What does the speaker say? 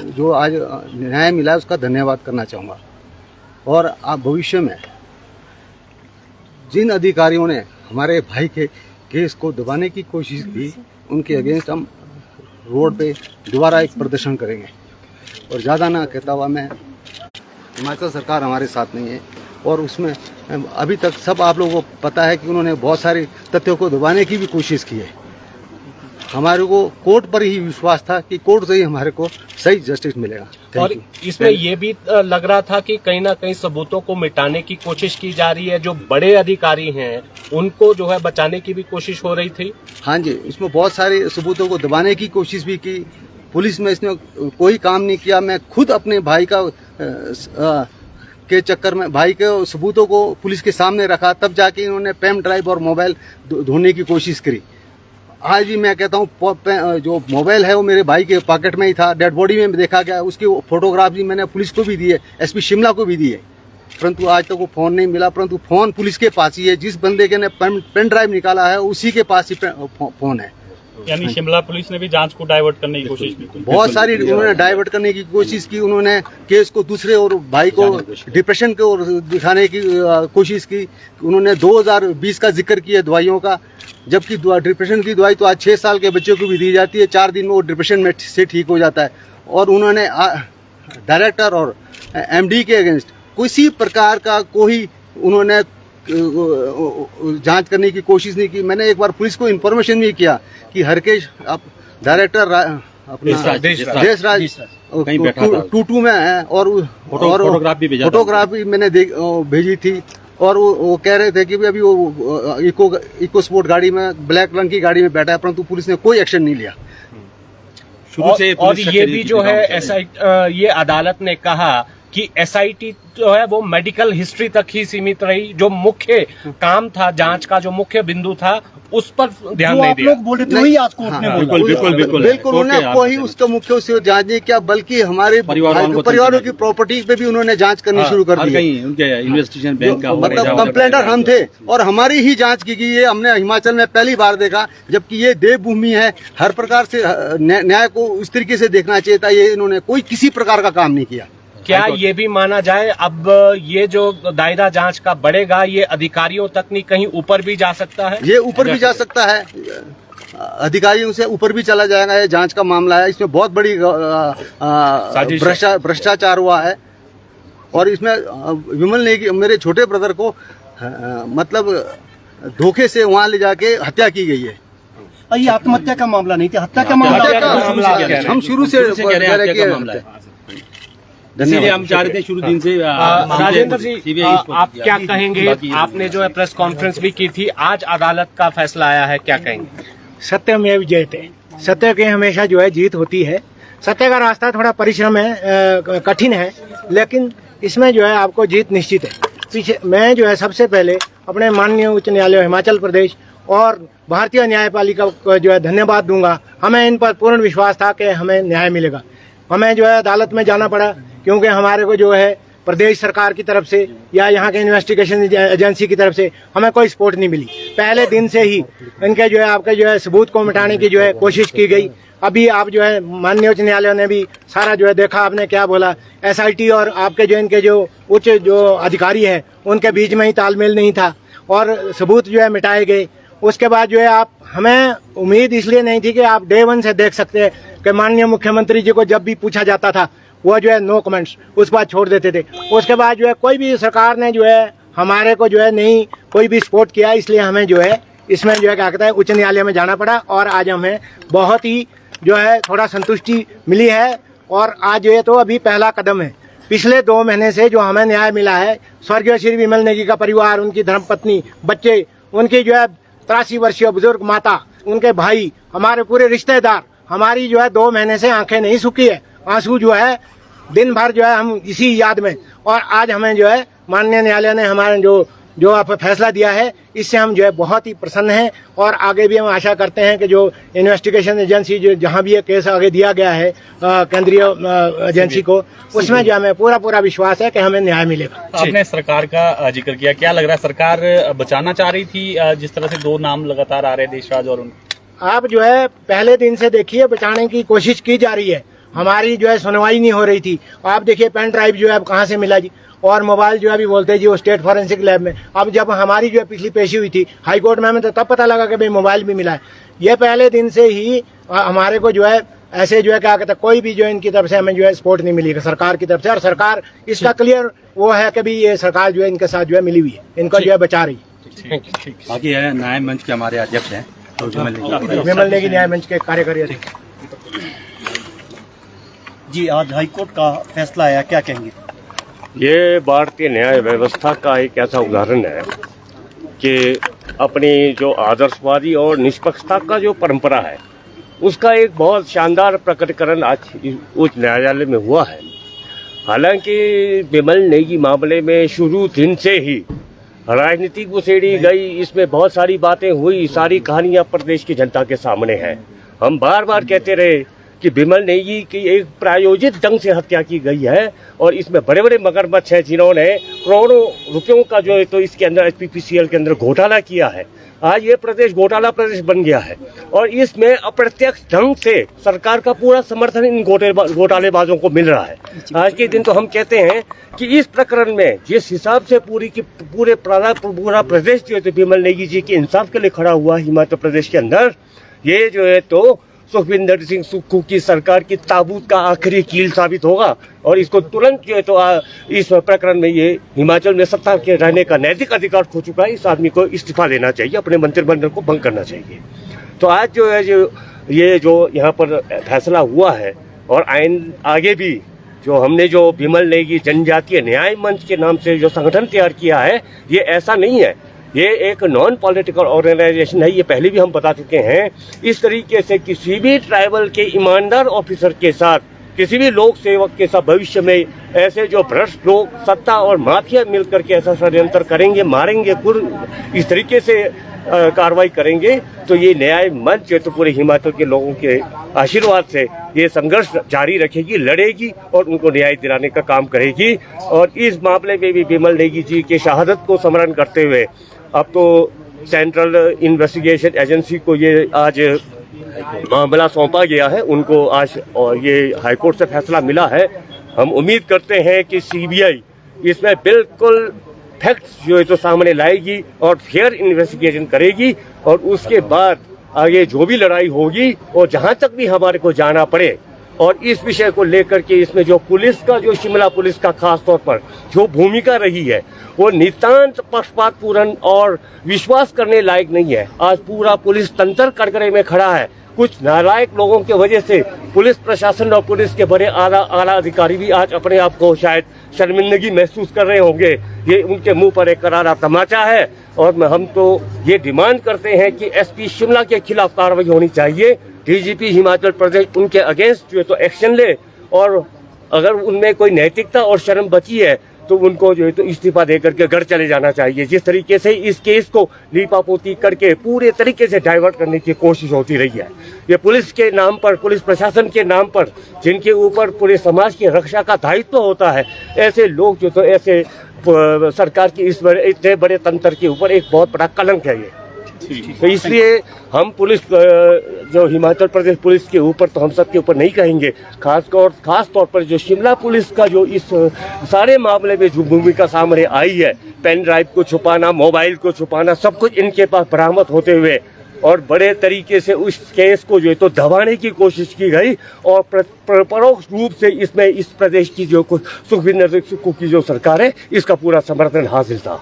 जो आज न्याय मिला है उसका धन्यवाद करना चाहूँगा। और आप भविष्य में जिन अधिकारियों ने हमारे भाई के केस को दबाने की कोशिश की, उनके अगेंस्ट हम रोड पे दोबारा एक प्रदर्शन करेंगे। और ज़्यादा ना कहता हुआ मैं, हिमाचल सरकार हमारे साथ नहीं है और उसमें अभी तक सब आप लोगों को पता है कि उन्होंने बहुत सारे तथ्यों को दबाने की भी कोशिश की है। हमारे को कोर्ट पर ही विश्वास था कि कोर्ट से ही हमारे को सही जस्टिस मिलेगा। और इसमें ये भी लग रहा था कि कहीं ना कहीं सबूतों को मिटाने की कोशिश की जा रही है, जो बड़े अधिकारी हैं उनको जो है बचाने की भी कोशिश हो रही थी। हाँ जी, इसमें बहुत सारे सबूतों को दबाने की कोशिश भी की। पुलिस में इसने कोई काम नहीं किया। मैं खुद अपने भाई का के चक्कर में भाई के सबूतों को पुलिस के सामने रखा, तब जाके इन्होंने पेन ड्राइव और मोबाइल ढूंढने की कोशिश करी। आज भी मैं कहता हूँ जो मोबाइल है वो मेरे भाई के पॉकेट में ही था, डेड बॉडी में देखा गया। उसकी फोटोग्राफ भी मैंने पुलिस को भी दी है, एसपी शिमला को भी दी है, परंतु आज तक वो फ़ोन नहीं मिला। परंतु फ़ोन पुलिस के पास ही है। जिस बंदे के ने पेन ड्राइव निकाला है उसी के पास ही फ़ोन है। यानी शिमला पुलिस ने भी जांच को डाइवर्ट करने की कोशिश की। बहुत सारी उन्होंने डाइवर्ट करने की कोशिश की। उन्होंने केस को दूसरे और भाई को डिप्रेशन की ओर दिखाने की कोशिश की। उन्होंने 2020 का जिक्र किया दवाइयों का, जबकि डिप्रेशन की दवाई तो आज 6 साल के बच्चों को भी दी जाती है। 4 दिन में वो डिप्रेशन में से ठीक हो जाता है। और उन्होंने डायरेक्टर और एमडी के अगेंस्ट किसी प्रकार का कोई उन्होंने जांच करने की कोशिश नहीं की। मैंने एक बार पुलिस को इन्फॉर्मेशन भी किया कि हरकेश आप डायरेक्टर अपना देशराज 22 में है और फोटोग्राफ भी मैंने भेजी थी। और वो कह रहे थे कि भी अभी वो इको स्पोर्ट गाड़ी में ब्लैक रंग की गाड़ी में बैठा है, परंतु पुलिस ने कोई एक्शन नहीं लिया शुरू से। और ये भी जो है ये अदालत ने कहा कि एसआईटी जो है वो मेडिकल हिस्ट्री तक ही सीमित रही। जो मुख्य काम था, जांच का जो मुख्य बिंदु था, उस पर ध्यान नहीं दिया। आप लोग बोल रहे थे वही आज कोर्ट ने बोला। बिल्कुल उन्होंने कोई उसका मुख्य उससे जांच नहीं किया, बल्कि हमारे परिवारों की प्रॉपर्टी पे भी उन्होंने जांच करनी शुरू कर दी। उनके इन्वेस्टिगेशन बैंक का मतलब कंप्लेंटर हम थे और हमारी ही जांच की गई। ये हमने हिमाचल में पहली बार देखा, जबकि ये देवभूमि है। हर प्रकार से न्याय को उस तरीके से देखना चाहिए था। ये इन्होंने कोई किसी प्रकार का काम नहीं किया। क्या ये भी माना जाए अब ये जो दायरा जांच का बढ़ेगा, ये अधिकारियों तक नहीं कहीं ऊपर भी जा सकता है? ये ऊपर भी जा सकता है, अधिकारियों से ऊपर भी चला जाएगा। ये जांच का मामला है, इसमें बहुत बड़ी भ्रष्टाचार हुआ है। और इसमें विमल ने मेरे छोटे ब्रदर को मतलब धोखे से वहां ले जाके हत्या की गई है। ये आत्महत्या का मामला नहीं था, हत्या का मामला। हम शुरू से कह रहे हैं। धन्यवाद। हम चाह रहे थे शुरू दिन से। राजेंद्र जी, आप क्या कहेंगे? आपने जो है प्रेस कॉन्फ्रेंस भी की थी, आज अदालत का फैसला आया है, क्या कहेंगे? सत्यमेव जयते, सत्य की हमेशा जो है जीत होती है। सत्य का रास्ता थोड़ा परिश्रम है, कठिन है, लेकिन इसमें जो है आपको जीत निश्चित है। पीछे मैं जो है सबसे पहले अपने माननीय उच्च न्यायालय हिमाचल प्रदेश और भारतीय न्यायपालिका को जो है धन्यवाद दूंगा। हमें इन पर पूर्ण विश्वास था कि हमें न्याय मिलेगा। हमें जो है अदालत में जाना पड़ा क्योंकि हमारे को जो है प्रदेश सरकार की तरफ से या यहाँ के इन्वेस्टिगेशन एजेंसी की तरफ से हमें कोई सपोर्ट नहीं मिली। पहले दिन से ही इनके जो है आपके जो है सबूत को मिटाने की जो है कोशिश की गई। अभी आप जो है माननीय उच्च न्यायालय ने भी सारा जो है देखा, आपने क्या बोला। एसआईटी और आपके जो इनके जो उच्च जो अधिकारी हैं उनके बीच में ही तालमेल नहीं था और सबूत जो है मिटाए गए। उसके बाद जो है आप, हमें उम्मीद इसलिए नहीं थी कि आप डे 1 से देख सकते हैं कि माननीय मुख्यमंत्री जी को जब भी पूछा जाता था वो जो है नो कमेंट्स उस बात छोड़ देते थे। उसके बाद जो है कोई भी सरकार ने जो है हमारे को जो है नहीं कोई भी सपोर्ट किया, इसलिए हमें जो है इसमें जो है क्या कहता है उच्च न्यायालय में जाना पड़ा। और आज हमें बहुत ही जो है थोड़ा संतुष्टि मिली है। और आज ये तो अभी पहला कदम है। पिछले 2 महीने से जो हमें न्याय मिला है, स्वर्गीय श्री विमल नेगी का परिवार, उनकी धर्मपत्नी, बच्चे, उनकी जो है 83 वर्षीय बुजुर्ग माता, उनके भाई, हमारे पूरे रिश्तेदार, हमारी जो है 2 महीने से आंखें नहीं सूखी है। आंसू जो है दिन भर जो है हम इसी याद में। और आज हमें जो है माननीय न्यायालय ने हमारे जो आप फैसला दिया है, इससे हम जो है बहुत ही प्रसन्न हैं। और आगे भी हम आशा करते हैं कि जो इन्वेस्टिगेशन एजेंसी जो जहां भी ये केस आगे दिया गया है केंद्रीय एजेंसी को, उसमें जो हमें पूरा विश्वास है कि हमें न्याय मिलेगा। आपने सरकार का जिक्र किया, क्या लग रहा है सरकार बचाना चाह रही थी? जिस तरह से 2 नाम लगातार आ रहे हैं, देशराज और आप जो है पहले दिन से देखिए बचाने की कोशिश की जा रही है। हमारी जो है सुनवाई नहीं हो रही थी। आप देखिए पेन ड्राइव जो है अब कहाँ से मिला जी, और मोबाइल जो है अभी बोलते हैं जी वो स्टेट फॉरेंसिक लैब में। अब जब हमारी जो है पिछली पेशी हुई थी हाई कोर्ट में, हमें तो तब पता लगा कि भाई मोबाइल भी मिला है। ये पहले दिन से ही हमारे को जो है ऐसे जो है क्या कहते हैं, कोई भी जो है इनकी तरफ से हमें जो है सपोर्ट नहीं मिली सरकार की तरफ से, और सरकार इसका क्लियर वो है कि भी ये सरकार जो है इनके साथ जो है मिली हुई है, इनको जो है बचा रही है। बाकी है न्याय मंच के हमारे अध्यक्ष हैं तो विमल नेगी न्याय मंच के कार्यकारी अध्यक्ष। जी, आज हाईकोर्ट का फैसला आया, क्या कहेंगे? ये भारतीय न्याय व्यवस्था का एक ऐसा उदाहरण है कि अपनी जो आदर्शवादी और निष्पक्षता का जो परंपरा है उसका एक बहुत शानदार प्रकटीकरण आज उच्च न्यायालय में हुआ है। हालांकि विमल नेगी मामले में शुरू दिन से ही राजनीति घुसेड़ी गई, इसमें बहुत सारी बातें हुई, सारी कहानियां प्रदेश की जनता के सामने हैं। हम बार बार कहते रहे कि विमल नेगी की एक प्रायोजित ढंग से हत्या की गई है और इसमें बड़े बड़े मगरमच्छ हैं जिन्होंने करोड़ों रुपयों का जो है तो इसके अंदर एचपीपीसीएल के अंदर घोटाला किया है। आज ये प्रदेश घोटाला प्रदेश बन गया है और इसमें अप्रत्यक्ष ढंग से सरकार का पूरा समर्थन इन घोटालेबाजों को मिल रहा है। आज के दिन तो हम कहते हैं कि इस प्रकरण में जिस हिसाब से पूरा प्रदेश जो है तो विमल नेगी जी के इंसाफ के लिए खड़ा हुआ हिमाचल प्रदेश के अंदर, ये जो है तो सुखविंदर सिंह सुक्खू की सरकार की ताबूत का आखिरी कील साबित होगा और इसको तुरंत जो है तो इस प्रकरण में ये हिमाचल में सत्ता के रहने का नैतिक अधिकार खो चुका है। इस आदमी को इस्तीफा देना चाहिए, अपने मंत्रिमंडल को भंग करना चाहिए। तो आज जो है ये जो यहाँ पर फैसला हुआ है और आगे भी जो हमने जो विमल नेगी जनजातीय न्याय मंच के नाम से जो संगठन तैयार किया है, ये ऐसा नहीं है, ये एक नॉन पॉलिटिकल ऑर्गेनाइजेशन है। ये पहले भी हम बता चुके हैं। इस तरीके से किसी भी ट्राइबल के ईमानदार ऑफिसर के साथ, किसी भी लोक सेवक के साथ भविष्य में ऐसे जो भ्रष्ट लोग सत्ता और माफिया मिलकर के ऐसा षड्यंत्र करेंगे, मारेंगे, इस तरीके से कार्रवाई करेंगे, तो ये न्याय मंच जो तो पूरे हिमाचल के लोगों के आशीर्वाद से ये संघर्ष जारी रखेगी, लड़ेगी और उनको न्याय दिलाने का काम करेगी। और इस मामले में भी विमल नेगी जी के शहादत को स्मरण करते हुए अब तो सेंट्रल इन्वेस्टिगेशन एजेंसी को ये आज मामला सौंपा गया है, उनको आज और ये हाईकोर्ट से फैसला मिला है। हम उम्मीद करते हैं कि सीबीआई इसमें बिल्कुल फैक्ट्स जो है तो सामने लाएगी और फेयर इन्वेस्टिगेशन करेगी और उसके बाद आगे जो भी लड़ाई होगी और जहां तक भी हमारे को जाना पड़े, और इस विषय को लेकर के इसमें जो पुलिस का, जो शिमला पुलिस का खास तौर पर जो भूमिका रही है वो नितांत पक्षपातपूर्ण और विश्वास करने लायक नहीं है। आज पूरा पुलिस तंत्र कटघरे में खड़ा है। कुछ नालायक लोगों की वजह से पुलिस प्रशासन और पुलिस के बड़े आला अधिकारी भी आज अपने आप को शायद शर्मिंदगी महसूस कर रहे होंगे। ये उनके मुंह पर एक करारा तमाचा है और हम तो ये डिमांड करते हैं कि एसपी शिमला के खिलाफ कार्रवाई होनी चाहिए। डीजीपी हिमाचल प्रदेश उनके अगेंस्ट जो है तो एक्शन ले और अगर उनमें कोई नैतिकता और शर्म बची है तो उनको जो है तो इस्तीफा देकर के घर चले जाना चाहिए। जिस तरीके से इस केस को लीपापोती करके पूरे तरीके से डाइवर्ट करने की कोशिश होती रही है, ये पुलिस के नाम पर, पुलिस प्रशासन के नाम पर, जिनके ऊपर पूरे समाज की रक्षा का दायित्व होता है, ऐसे लोग जो तो ऐसे सरकार की इस इतने बड़े तंत्र के ऊपर एक बहुत बड़ा कलंक है ये। तो इसलिए हम पुलिस, जो हिमाचल प्रदेश पुलिस के ऊपर तो हम सब के ऊपर नहीं कहेंगे, खास तौर पर जो शिमला पुलिस का जो इस सारे मामले में जो भूमिका सामने आई है, पेन ड्राइव को छुपाना, मोबाइल को छुपाना, सब कुछ इनके पास बरामद होते हुए और बड़े तरीके से उस केस को जो है तो दबाने की कोशिश की गई और परोक्ष रूप से इसमें इस प्रदेश की जो सुखविंदर सिंह सुक्खू की जो सरकार है इसका पूरा समर्थन हासिल था।